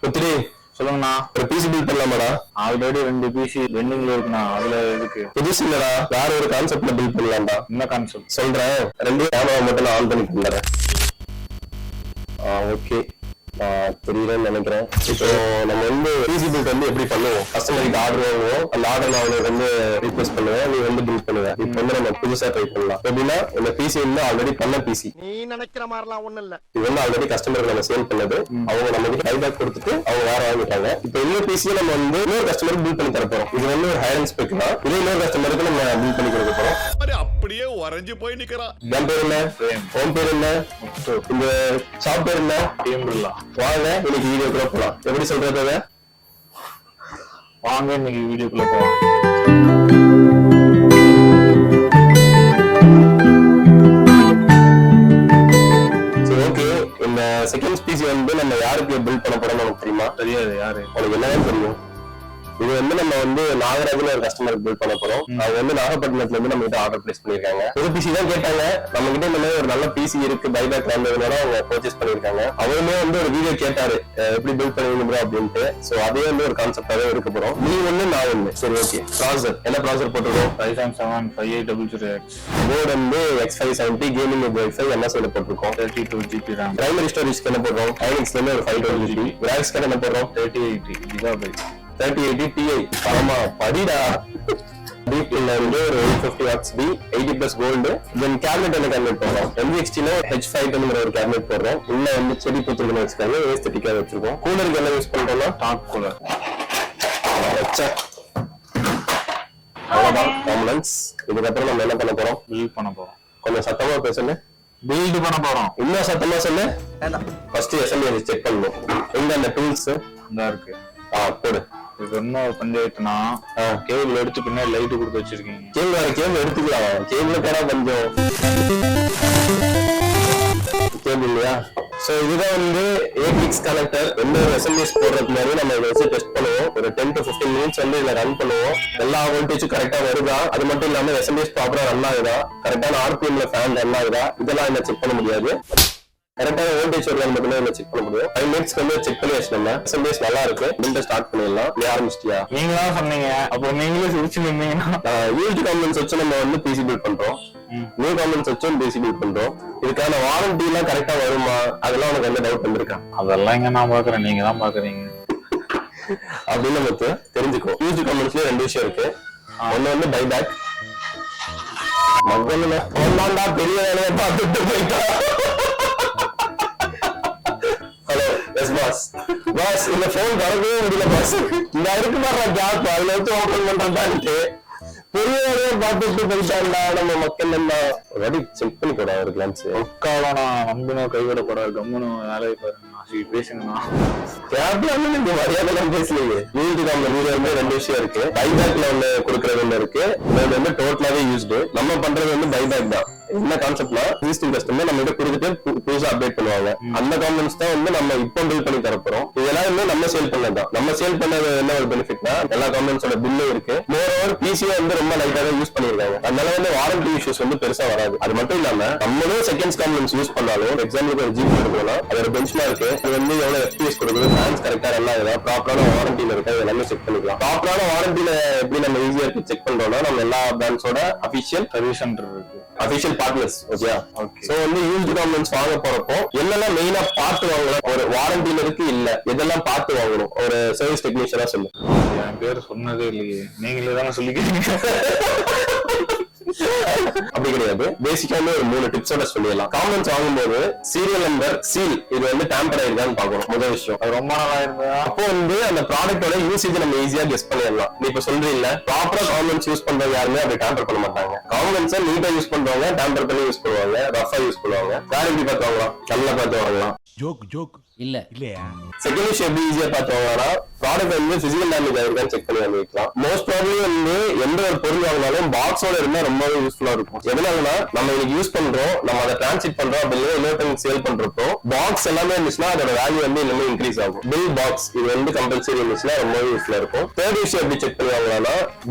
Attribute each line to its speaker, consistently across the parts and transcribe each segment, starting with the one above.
Speaker 1: புத்திரி
Speaker 2: சொல்லுங்கண்ணா.
Speaker 1: ஒரு PC bill பண்ணலாமாடா?
Speaker 2: Already 2 PC வெண்டிங்ல இருக்குண்ணா. அதுல இருக்கு
Speaker 1: புதுசு இல்லடா, வேற ஒரு கான்செப்ட்ல பில் பண்ணலாம்டா.
Speaker 2: என்ன கான்செப்ட்
Speaker 1: சொல்றேன். 2 கேமரா மட்டும் நான் ஆன் பண்ணி தந்துறேன். ஓகே, தெரியலன்னு நினைக்கிறேன். இப்போ நம்ம வந்து பிசி பில் வந்து எப்படி பண்ணுவோம்? கஸ்டமருக்கு ஆர்டர் வாங்குவோம், அந்த ஆர்டர் நான் அவனுக்கு வந்து ரிக்வெஸ்ட் பண்ணுவேன், நீ வந்து பில் பண்ணுவேன். இப்போ வந்து நம்ம புதுசா ட்ரை பண்ணலாம். எப்படின்னா இந்த பிசி வந்து ஆல்ரெடி பண்ண பிசி,
Speaker 3: நீ நினைக்கிற மாதிரிலாம் ஒண்ணும் இல்ல.
Speaker 1: இது வந்து ஆல்ரெடி கஸ்டமருக்கு நம்ம சேல் பண்ணது. அவங்க நமக்கு பைபேக் கொடுத்துட்டு அவங்க வேற வாங்கிட்டாங்க. இப்போ இன்னொரு பிசியை நம்ம வந்து இன்னொரு கஸ்டமருக்கு பில் பண்ணி தர போறோம். இது வந்து ஒரு ஹையர் ஸ்பெக் தான். இதே இன்னொரு கஸ்டமருக்கு நம்ம பில் பண்ணி கொடுக்க போறோம்.
Speaker 3: அப்படியே உறைஞ்சு போய் நிக்கிறான்.
Speaker 1: என் பேர் என்ன? உன் பேர் என்ன? இந்த ஷாப் பேர் என்ன?
Speaker 2: டீம்பிர்லா.
Speaker 1: வாங்க இன்னைக்கு வீடியோக்குள்ள போலாம். எப்படி சொல்றது?
Speaker 2: வாங்க இன்னைக்கு வீடியோக்குள்ள போலாம்.
Speaker 1: செகண்ட் பிசி வந்து நம்ம யாருக்கு பில்ட் பண்ண போறோம்னு நமக்கு தெரியுமா?
Speaker 2: தெரியாது. யாரு?
Speaker 1: உனக்கு என்னதான் தெரியும்? இது வந்து நம்ம வந்து நாகராஜ்ல ஒரு கஸ்டமருக்கு பில்ட் பண்ண போறோம். அவங்க வந்து நாகப்பட்டினத்துல இருந்து நம்ம கிட்ட ஆர்டர் பிளேஸ் பண்ணிருக்காங்க. ஒரு பிசி தான் கேட்டாங்க. நம்ம கிட்ட இந்த மாதிரி ஒரு நல்ல பிசி இருக்கு, பைபேக் வந்ததுனால அவங்க பர்ச்சேஸ் பண்ணிருக்காங்க. அவருமே வந்து ஒரு வீடியோ கேட்டாரு, எப்படி பில்ட் பண்ணுவீங்க அப்படின்ட்டு. சோ அதே வந்து ஒரு கான்செப்டாவே இருக்க போறோம். நீ ஒண்ணு நான் ஒண்ணு. சரி, ஓகே. ப்ராசஸர் என்ன ப்ராசஸர் போட்டுருக்கோம்?
Speaker 2: Ryzen 7 5800X.
Speaker 1: போர்டு வந்து X570 கேமிங் Wi-Fi MSI போட்டுருக்கோம்.
Speaker 2: 32GB RAM.
Speaker 1: பிரைமரி ஸ்டோரேஜ்க்கு என்ன போடுறோம்? Infinix ல ஒரு 512GB. கிராஃபிக்ஸ் கார்டு என்ன போடுறோம்?
Speaker 2: 3080
Speaker 1: 3080 Ti. பரமா படிடா. டீப்ல வந்து ஒரு 850 வாட்ஸ் டி 80+ கோல்டு. தென் கேபினெட் என்ன கேபினெட் போடுறோம்? MVXT ல H5ங்கிற ஒரு கேபினெட் போடுறோம். உள்ள வந்து செடி பூத்துருக்குன்னு வச்சுக்காங்க, ஏஸ்தட்டிக்கா வச்சிருக்கோம். கூலருக்கு என்ன யூஸ் பண்றோம்னா
Speaker 2: டாப் கூலர்.
Speaker 1: வச்சா அவ்வளவுதான் காம்பனன்ட்ஸ். இதுக்கப்புறம் நம்ம என்ன பண்ண போறோம்?
Speaker 2: பில்ட் பண்ண போறோம்.
Speaker 1: கொஞ்சம் சத்தமா பேசுங்க.
Speaker 2: பில்ட் பண்ண போறோம்.
Speaker 1: இன்னும் சத்தமா சொல்லு. ஃபர்ஸ்ட் எஸ்எம்ஏ செக் பண்ணணும். எங்க அந்த டூல்ஸ்
Speaker 2: இந்த இருக்கு.
Speaker 1: போடு.
Speaker 2: இது என்ன பஞ்சாயத்துனா, கேபிள் எடுத்து பின்னாடி லைட் கொடுத்து வச்சிருக்கீங்க.
Speaker 1: கேபிள் எடுத்துக்கலாம். கேபிள் பேரா கொஞ்சம் கேபிள் இல்லையா? சோ இதுதான் வந்து APX கனெக்டர். எந்த எஸ்எம்எஸ் போடுறதுக்கு முன்னாடி நம்ம இதை வச்சு டெஸ்ட் பண்ணுவோம். ஒரு 10 to 15 மினிட்ஸ் வந்து இதுல ரன் பண்ணுவோம். எல்லா வோல்டேஜும் கரெக்டா வருதா, அது மட்டும் இல்லாம எஸ்எம்எஸ் ப்ராப்பரா ரன் ஆகுதா, கரெக்டான RPMல ஃபேன் ரன் ஆகுதா, இதெல்லாம் என்ன செக் பண்ண முடியாது. கரெக்டான வோல்டேஜ் வருதா மட்டும் என்ன செக் பண்ண முடியும். 5 மினிட்ஸ்க்கு வந்து செக் பண்ணி வச்சு நம்ம எஸ்எம்எஸ் நல்லா இருக்கு, பில்ட் ஸ்டார்ட் பண்ணிடலாம். நீ ஆரம்பிச்சிட்டியா?
Speaker 2: நீங்க தான் சொன்னீங்க, அப்போ நீங்களே சிரிச்சு நின்னீங்கன்னா.
Speaker 1: யூஸ்ட் காம்பனன்ட்ஸ் வச்சு நம்ம வந்து பிசி பில்ட் பண்றோம். நியூ காம்பனன்ட்ஸ் வச்சும் பிசி பில்ட் பண்றோம். இதுக்கான வாரண்டி எல்லாம் கரெக்டா வருமா, அதெல்லாம் உனக்கு என்ன டவுட் வந்திருக்கா?
Speaker 2: அதெல்லாம் இங்க நான் பாக்குறேன், நீங்க தான் பாக்குறீங்க
Speaker 1: அப்படின்னு நமக்கு தெரிஞ்சுக்கோ. யூஸ்ட் காம்பனன்ட்ஸ்ல 2 விஷயம் இருக்கு. ஒண்ணு வந்து பைபேக். மகன்ல ஒன்னாண்டா பெரிய வேலையை பார்த்துட்டு போயிட்டா. Hello, yes boss. பாஸ் இந்த போன் திறக்கவே முடியல பாஸ். இந்த இருக்கு மாதிரி ஜாப் அதுல வச்சு ஓபன் பண்றதான்ட்டு பெரிய வேலையை பார்த்துட்டு போயிட்டாண்டா நம்ம மக்கள். எல்லாம் ரெடி செக் பண்ணி போடா ஒரு கிளான்ஸ்.
Speaker 2: உட்காலாம் நம்பணும், கைவிடக்கூடாது. கம்முன்னு வேலையை பாருங்க. பேசுங்கண்ணா.
Speaker 1: கேப்ல இந்த மரியாதை பேசலையே. யூஸ்டு காம்பனன்ட்ல வந்து 2 விஷயம் இருக்கு. பைபேக்ல ஒண்ணு கொடுக்கறது ஒண்ணு இருக்கு. இது வந்து டோட்டலாவே யூஸ்டு. நம்ம பண்றது வந்து பைபேக் தான். என்ன கான்செப்ட்னா, எக்ஸிஸ்டிங் கஸ்டமர் நம்ம கிட்ட கொடுத்துட்டு புதுசா அப்டேட் பண்ணுவாங்க. அந்த காம்பனன்ட்ஸ் தான் வந்து நம்ம இப்போ பில் பண்ணி தரப்போறோம். இதெல்லாம் வந்து நம்ம சேல் பண்ணதான். நம்ம சேல் பண்ணது என்ன ஒரு பெனிஃபிட்னா, எல்லா காம்பனன்ட்ஸோட பில்லும் இருக்கு. மோரோவர் பிசியை வந்து ரொம்ப லைட்டா தான் யூஸ் பண்ணிருக்காங்க. அதனால வந்து வாரண்டி இஷ்யூஸ் வந்து பெருசா வராது. அது மட்டும் இல்லாம நம்மளும் செகண்ட்ஸ் காம்பனன்ட்ஸ் யூஸ் பண்ணாலும், எக்ஸாம்பிளுக்கு ஒரு ஜிபி எடுக்கணும், அதோட பெஞ்ச்மார்க் இருக்கு. அது வந்து எவ்வளவு FPS கொடுக்குது, ஃபேன்ஸ் கரெக்டா ரன் ஆகுதா, ப்ராப்பரான வாரண்டில இருக்கா, எல்லாமே செக் பண்ணிக்கலாம். ப்ராப்பரான வாரண்டில எப்படி நம்ம ஈஸியா இருக்கு செக் பண்றோம்னா, நம்ம எல்லா பிராண்ட்ஸோட அபிஷியல்
Speaker 2: சர்வீஸ் சென்டர் இருக்கு,
Speaker 1: அபிஷியல் பார்ட்னர்ஸ். ஓகேயா? சோ வந்து யூஸ்டு காம்பனன்ட்ஸ் வாங்க போறப்போ என்னெல்லாம் மெயினா பார்த்து வாங்கணும், ஒரு வாரண்டில இருக்கு இல்ல, இதெல்லாம் பார்த்து வாங்கணும். ஒரு சர்வீஸ் டெக்னீஷியனா சொல்லு.
Speaker 2: என் பேர் சொன்னதே இல்லையே, நீங்களே தானே சொல்லிக்கிறீங்க.
Speaker 1: அப்படி கிடையாது. பேசிக்கா ஒரு 3 டிப்ஸோட சொல்லிடலாம். காம்பனன்ட்ஸ் வாங்கும்போது சீரியல் நம்பர், சீல் இது வந்து டேம்பர் ஆயிருக்கான்னு பாக்கணும். முதல் விஷயம். அது ரொம்ப நாளா இருந்தா அப்போ வந்து அந்த ப்ராடக்டோட யூசேஜ் நம்ம ஈஸியா கெஸ் பண்ணிடலாம். நீ இப்ப சொல்றீங்க ப்ராப்பரா காம்பனன்ட்ஸ் யூஸ் பண்றது யாருமே அப்படி டேம்பர் பண்ண மாட்டாங்க. காம்பனன்ட்ஸை நீட்டா யூஸ் பண்றவங்க டேம்பர் பண்ணி யூஸ் பண்ணுவாங்க, ரஃபா யூஸ் பண்ணுவாங்க. வாரண்டி பார்த்து வாங்கலாம், நல்லா பார்த்து வாங்கலாம்.
Speaker 3: ஜோக் இல்ல இல்லையா?
Speaker 1: செகண்ட் விஷயம் எப்படி ஈஸியா பார்த்து வாங்கலாம், ப்ராடக்ட் வந்து பிசிக்கல் டேமேஜ் ஆயிருக்கான்னு செக் பண்ணி வாங்கிக்கலாம். மோஸ்ட் ப்ராப்ளம் வந்து எந்த ஒரு பொருள் வாங்கினாலும் பாக்ஸோட இருந்தா ரொம்பவே யூஸ்ஃபுல்லா இருக்கும். எதனாலனா நம்ம இன்னைக்கு யூஸ் பண்றோம், நம்ம அதை டிரான்ஸ்மிட் பண்றோம் அப்படின்னு இன்னொருத்தவங்க சேல் பண்றப்போ பாக்ஸ் எல்லாமே இருந்துச்சுன்னா அதோட வேல்யூ வந்து இன்னுமே இன்க்ரீஸ் ஆகும். பில் பாக்ஸ் இது வந்து கம்பல்சரி இருந்துச்சுன்னா ரொம்பவே யூஸ்ஃபுல்லா இருக்கும். தேர்ட் விஷயம் எப்படி செக் பண்ணி வாங்கலாம்னா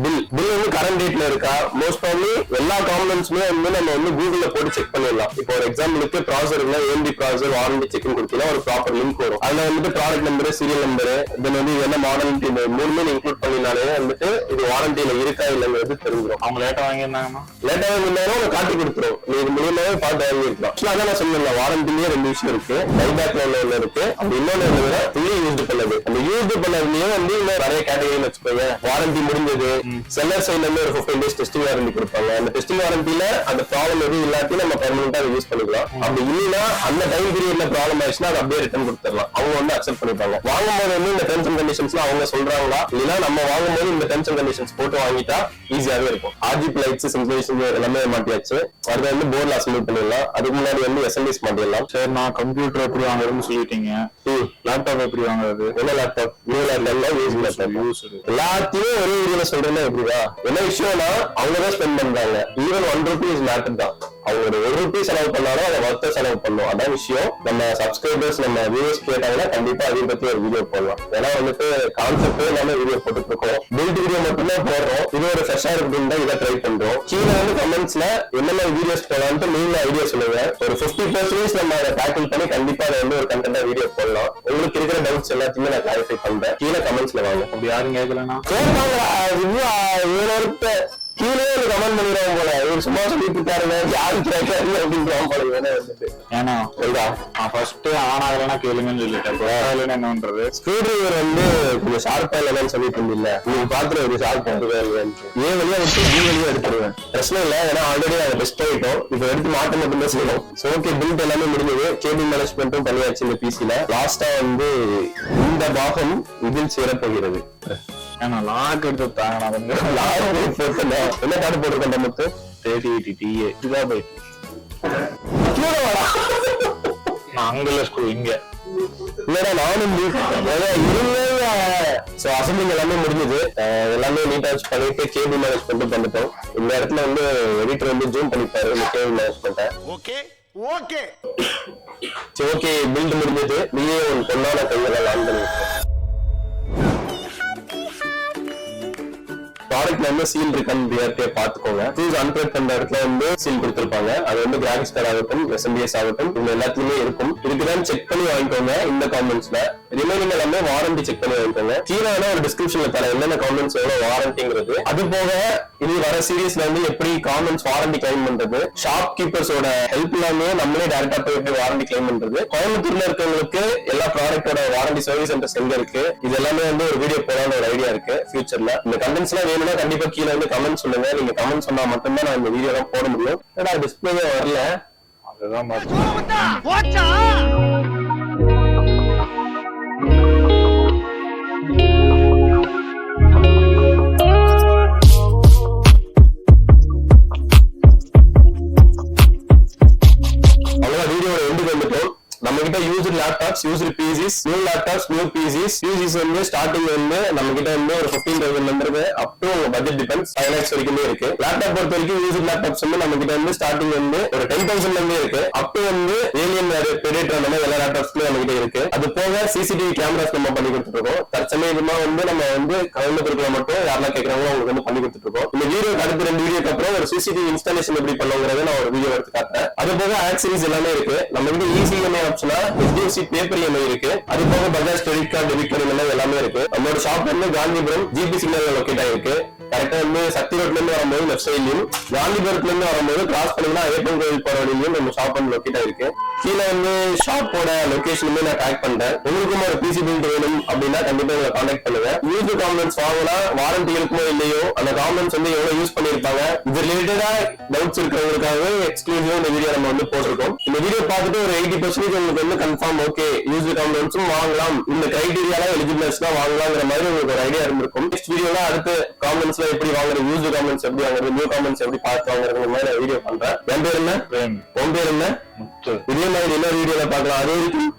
Speaker 1: பில் வந்து கரண்ட் டேட்ல இருக்கா. மோஸ்ட் ப்ராப்ளி எல்லா காம்பனன்ட்ஸுமே வந்து நம்ம வந்து கூகுள்ல போட்டு செக் பண்ணிடலாம். இப்போ ஒரு எக்ஸாம்பிளுக்கு ப்ராசர்ல AMD ப்ராசர் வாரண்டி செக்னு கொடுத்தீங்கன்னா ஒரு ப்ராப்பர் லிங்க் வரும். அதுல வந்துட்டு ப்ராடக்ட் நம்பர், சீரியல் நம்பர், தென் வந்து என்ன மாடல் மூணுமே இன்க்ளூட் பண்ணினாலே வந்துட்டு இது வாரண்டியில இருக்கா இல்லைங்கிறது தெரிஞ்சிடும்.
Speaker 2: அவங்க லேட்டா வாங்கியிருந்தாங்கன்னா
Speaker 1: காட்டி கொடுத்துரும். நீ இது மூலியமாவே பார்த்து வாங்கிருக்கலாம். அதான் நான் சொன்னேன், வாரண்டிலேயே 2 விஷயம் இருக்கு. பைபேக்ல ஒண்ணு இருக்கு, அப்படி இன்னொன்னு விட ஃபுல்லி யூஸ்டு பண்ணது. அந்த யூஸ்டு பண்ணதுலயே வந்து இன்னும் நிறைய கேட்டகரி வச்சுக்கோங்க. வாரண்டி முடிஞ்சது, செல்லர் சைட்ல இருந்து ஒரு 15 days டெஸ்டிங் வாரண்டி கொடுப்பாங்க. அந்த டெஸ்டிங் வாரண்டில அந்த ப்ராப்ளம் எதுவும் இல்லாட்டி நம்ம பெர்மனண்டா யூஸ் பண்ணிக்கலாம். அப்படி இல்லைன்னா அந்த டைம் பீரியட்ல ப்ராப்ளம் ஆயிடுச்சுன்னா அதை அப்படியே ரிட்டர்ன் கொடுத்துடலாம். அவங்க வந்து அக்செப்ட் பண்ணிப்பாங்க. வாங்கும்போது வந்து இந்த டெர்ம்ஸ் அண்ட் கண்டிஷன்ஸ்ல அவங்க சொல்றாங்களா இல்லைன்னா நம்ம வாங்கும்போது இந்த டெர்ம்ஸ் அண்ட் கண்டிஷன்ஸ் போட்டு வாங்கிட்டா ஈஸியாவே இருக்கும். RGB லைட்ஸ், சிம்பிளேஷன் எல்லாமே மாட்டியாச்சு. அதை வந்து போர்ட்ல அசம்பிள் பண்ணிடலாம். அதுக்கு முன்னாடி வந்து SLDs மாட்டிடலாம்.
Speaker 2: சரி, நான் கம்ப்யூட்டர் எப்படி வாங்குறதுன்னு சொல்லிட்டீங்க. லேப்டாப் எப்படி வாங்குறது?
Speaker 1: என்ன லேப்டாப்? எல்லாத்தையும் ஒரே வீடியோல சொல்றேன்னா எப்படிதா? என்ன விஷயம்னா அவங்கதான் ஸ்பெண்ட் பண்றாங்க. ஈவன் 1 ரூபீஸ் மேட்டர் தான். அவங்க 1 ரூபீ செலவு பண்ணாலும் அதை மொத்த செலவு பண்ணும். அதான் விஷயம். நம்ம சப்ஸ்கிரைபர்ஸ், நம்ம வியூவர்ஸ் கேட்டாங்கன்னா கண்டிப்பா அதை பத்தி ஒரு வீடியோ போடலாம். ஏன்னா வந்துட்டு கான்செப்ட் எல்லாமே வீடியோ போட்டுட்டு இருக்கோம். பில்ட் வீடியோ மட்டும்தான் போடுறோம். இது ஒரு ஃப்ரெஷ்ஷா இருக்குன்னு தான் இதை ட்ரை பண்றோம். கீழே வந்து கமெண்ட்ஸ்ல என்னென்ன வீடியோஸ் போடலாம்னு நீங்க ஐடியா சொல்லுங்க. ஒரு 50% நம்ம அதை டேக்கிள் பண்ணி கண்டிப்பா அதை வந்து ஒரு கண்டென்ட்டா வீடியோ போடலாம். உங்களுக்கு இருக்கிற டவுட்ஸ் எல்லாத்தையுமே நான் கிளாரிஃபை பண்றேன். கீழே கமெண்ட்ஸ்ல வாங்க.
Speaker 2: அப்படி யாரும் கேட்கலன்னா
Speaker 1: கீழே ஒரு கமெண்ட் பண்ணிடுவாங்க போல. இவர் சும்மா சொல்லிட்டு இருக்காருங்க, யாரு கேட்காரு அப்படின்னு போல.
Speaker 2: ஏன்னா ஃபர்ஸ்ட் ஆன் ஆகலன்னா கேளுங்கன்னு சொல்லிட்டேன். என்ன பண்றது?
Speaker 1: ஸ்க்ரூ டிரைவர் வந்து கொஞ்சம் ஷார்ப்பா இல்லைன்னு சொல்லிட்டு இருந்தில்ல, நீங்க பாத்துட்டு ஒரு ஷார்ப் பண்ணுவேன். ஏன் வழியா விட்டு B வழியா எடுத்துருவேன். பிரச்சனை இல்லை, ஏன்னா ஆல்ரெடி அதை டெஸ்ட் ஆயிட்டோம். இப்போ எடுத்து மாட்ட மட்டும் தான் செய்யணும். ஓகே, பில்ட் எல்லாமே முடிஞ்சது. கேபிள் மேனேஜ்மெண்ட்டும் பண்ணியாச்சு இந்த பிசில. லாஸ்டா வந்து இந்த பாகம் இதில் சேரப்போகிறது.
Speaker 2: ஏன்னா லாக் எடுத்து தாங்க.
Speaker 1: என்ன கார்டு போட்டிருக்கேன் நமக்கு
Speaker 2: 3080 Ti GB. நான் அங்கல ஸ்கூல் இங்க
Speaker 1: இல்லடா, நானும் அசம்பிளிங் எல்லாமே முடிஞ்சது. எல்லாமே நீட்டா வச்சு பண்ணிட்டு கேபிள் மேனேஜ்மெண்ட் பண்ணிட்டோம். இந்த இடத்துல வந்து எடிட்டர் வந்து ஜூம் பண்ணிப்பாரு இந்த கேபிள் மேனேஜ்மெண்ட்டை.
Speaker 3: ஓகே ஓகே
Speaker 1: சரி, ஓகே, பில்ட் முடிஞ்சது. நீயே ஒரு பொண்ணான கையெல்லாம் லான் பண்ணிருக்கேன். ப்ராடக்ட்ல வந்து சீல் இருக்கான்னு டிஆர்டியா பாத்துக்கோங்க. சூஸ் அன்பிரட் பண்ற இடத்துல வந்து சீல் கொடுத்திருப்பாங்க. அது வந்து கிராபிக்ஸ் கார்டு ஆகட்டும், SMBS ஆகட்டும், இந்த எல்லாத்துலயுமே இருக்கும். இதுக்குதான் செக் பண்ணி வாங்கிக்கோங்க. இந்த காமெண்ட்ஸ்ல ரிமைனிங் எல்லாமே வாரண்டி செக் பண்ணி வாங்கிக்கோங்க. கீழே ஒரு டிஸ்கிரிப்ஷன்ல தர என்னென்ன காமெண்ட்ஸ் எவ்வளவு வாரண்டிங்கிறது. அது போக இது வர சீரீஸ்ல வந்து எப்படி காமெண்ட்ஸ் வாரண்டி கிளைம் பண்றது, ஷாப் கீப்பர்ஸோட ஹெல்ப் இல்லாம நம்மளே டைரக்டா போய் எப்படி வாரண்டி கிளைம் பண்றது, கோயம்புத்தூர்ல இருக்கவங்களுக்கு எல்லா ப்ராடக்டோட வாரண்டி சர்வீஸ் சென்டர்ஸ் எங்க இருக்கு, இது எல்லாமே வந்து ஒரு வீடியோ போடலாம்னு ஒரு ஐடியா இருக்கு ஃபியூச்சர்ல. இந்த கமெண்ட்ஸ் எல்லாம் வேணும்னா கண்டிப்பா கீழே வந்து கமெண்ட் சொல்லுங்க. நீங்க கமெண்ட் சொன்னா மட்டும்தான் நான் இந்த வீடியோ எல்லாம் போட முடியும். டிஸ்பிளேவே வரல,
Speaker 2: அதுதான்
Speaker 1: நம்ம கிட்ட used laptops, used PCs, new laptops, new PCs வந்து ஸ்டார்டிங் வந்து நம்ம கிட்ட வந்து ஒரு 15,000 இருந்து up to budget depends 5 lakhs வரைக்குமே இருக்கு. லேப்டாப் பொறுத்த வரைக்கும் யூஸ்டு லேப்டாப்ஸ் வந்து நம்ம கிட்ட வந்து ஸ்டார்டிங் வந்து ஒரு 10,000 இருந்து இருக்கு. அப் டு வந்து ஏலியன் பெரிட்டர் அந்த மாதிரி எல்லா லேப்டாப்ஸ்லயும் நம்ம கிட்ட இருக்கு. அது போக CCTV கேமராஸ் நம்ம பண்ணி கொடுத்துட்டு இருக்கோம். தற்சமயமா வந்து நம்ம வந்து கோயம்புத்தூர்ல மட்டும் யாரெல்லாம் கேட்கறாங்களோ அவங்களுக்கு வந்து பண்ணி கொடுத்துட்டு இருக்கோம். இந்த வீடியோக்கு அடுத்த 2 வீடியோக்கு அப்புறம் ஒரு CCTV இன்ஸ்டாலேஷன் எப்படி பண்ணுங்கிறத நான் ஒரு வீடியோ எடுத்து காட்டுறேன். அது போக ஆக்சரிஸ் எல்லாமே இருக்கு. நம்ம கிட்ட EMI ஆப்ஷனா HDFC பேப்பர் EMI இருக்கு. அது போக Bajaj credit card, debit card எல்லாமே இருக்கு. நம்மளோட ஷாப் வந்து காந்திபுரம் GP சிக்னல்ல லொகேட் ஆயிருக்கு. கரெக்டா வந்து சக்தி ரோட்ல இருந்து வரும்போது லெஃப்ட் சைட்லயும், காந்திபுரத்துல இருந்து வரும்போது கிராஸ் பண்ணீங்கன்னா ஐயப்பன் கோயில் போற வழியிலும் நம்ம ஷாப் வந்து லொகேட் ஆயிருக்கு. கீழே வந்து ஷாப்போட லொகேஷனுமே நான் டேக் பண்றேன். உங்களுக்கும் ஒரு PC பில்ட் வேணும் அப்படின்னா கண்டிப்பா உங்களை கான்டாக்ட் பண்ணுங்க. யூஸ்டு காமெண்ட்ஸ் வாங்கினா வாரண்டி இருக்குமோ இல்லையோ, அந்த காமெண்ட்ஸ் வந்து எவ்வளவு யூஸ் பண்ணிருப்பாங்க, இது ரிலேட்டடா டவுட்ஸ் இருக்கிறவங்களுக்காக எக்ஸ்க்ளூசிவா இந்த வீடியோ நம்ம வந்து போட்டிருக்கோம். இந்த வீடியோ பார்த்துட்டு ஒரு 80% உங்களுக்கு வந்து கன்ஃபார்ம் ஓகே யூஸ்டு காமெண்ட்ஸும் வாங்கலாம், இந்த கிரைடீரியால எலிஜிபிலிட்டிஸ்னா வாங்கலாங்கிற மாதிரி உங்களுக்கு ஒரு ஐடியா இருந்திருக்கும். நெக்ஸ்ட் வீடியோல அடுத்த காமெண்ட்ஸ்ல எப்படி வாங்குறது, யூஸ்டு காமெண்ட்ஸ் எப்படி வாங்குறது, நியூ காமெண்ட்ஸ் எப்படி பார்த்து வாங்குறது மாதிரி வீடியோ பண்றேன். என் பேர் என்ன? உன் பேர் என்ன? இதே மாதிரி என்ன வீடியோல பார்க்கலாம். அது வரைக்கும்